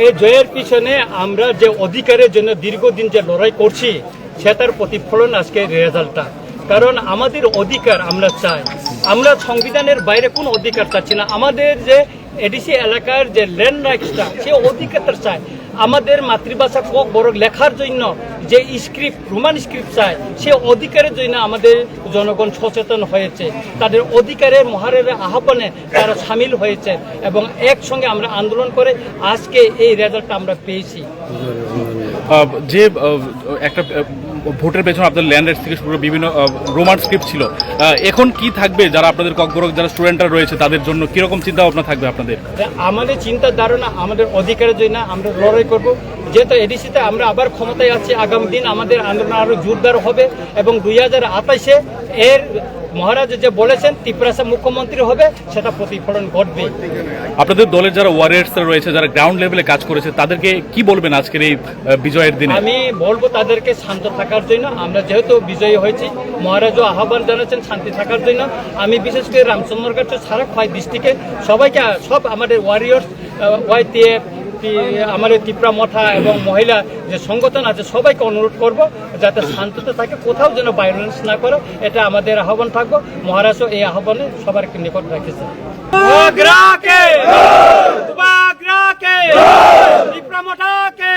এই জয়ের পিছনে আমরা যে অধিকারের জন্য দীর্ঘদিন যে লড়াই করছি সেটার প্রতিফলন আজকে রেজাল্টটা। কারণ আমাদের অধিকার আমরা চাই, আমরা সংবিধানের বাইরে কোনো অধিকার চাচ্ছি না। আমাদের যে এডিসি এলাকার যে ল্যান্ড রাইটসটা সে অধিকারটা চাই। আমাদের মাতৃভাষা কক বড় লেখার জন্য যে স্ক্রিপ্ট রোমান স্ক্রিপ্ট চাই সে অধিকারের জন্য আমাদের জনগণ সচেতন হয়েছে, তাদের অধিকারের মহারের আহ্বানে তারা সামিল হয়েছে এবং একসঙ্গে আমরা আন্দোলন করে আজকে এই রেজাল্টটা আমরা পেয়েছি। যে একটা ভোটের পেছনে আপনাদের ল্যান্ড রাইটস থেকে শুরু করে বিভিন্ন রোমান স্ক্রিপ্ট ছিল, এখন কি থাকবে যারা আপনাদের ককবরক যারা স্টুডেন্টরা রয়েছে তাদের জন্য কিরকম চিন্তা ভাবনা থাকবে আপনাদের? আমাদের চিন্তার ধারণা আমাদের অধিকারের জন্য আমরা লড়াই করব। যেহেতু এডিসিতে আমরা আবার ক্ষমতায় আছি, আগামী দিন আমাদের আন্দোলন আরও জোরদার হবে এবং 2028-এ এর মহারাজ যে বলেছেন ত্রিপুরা মুখ্যমন্ত্রী হবে সেটা প্রতিফলন ঘটবে। আপনাদের দলের যারা ওয়ারিয়ার্সরা রয়েছে যারা গ্রাউন্ড লেভেলে কাজ করেছে তাদেরকে কি বলবেন আজকের এই বিজয়ের দিনে? আমি বলবো তাদেরকে শান্ত থাকার জন্য। আমরা যেহেতু বিজয়ী হয়েছি, মহারাজও আহ্বান জানাচ্ছেন শান্তি থাকার জন্য। আমি বিশেষ করে রামচন্দ্রগড় সারা খোয়াই ডিস্ট্রিক্টে সবাইকে সব আমাদের ওয়ারিয়ার্স ওয়াইটিএফ আমাদের ত্রিপুরা মঠা এবং মহিলা যে সংগঠন আছে সবাইকে অনুরোধ করব যাতে শান্ততা থাকে, কোথাও যেন ভায়োলেন্স না করে, এটা আমাদের আহ্বান থাকবো। মহারাজও এই আহ্বানে সবার নিকট রাখেছে। ত্রিপুরা মঠাকে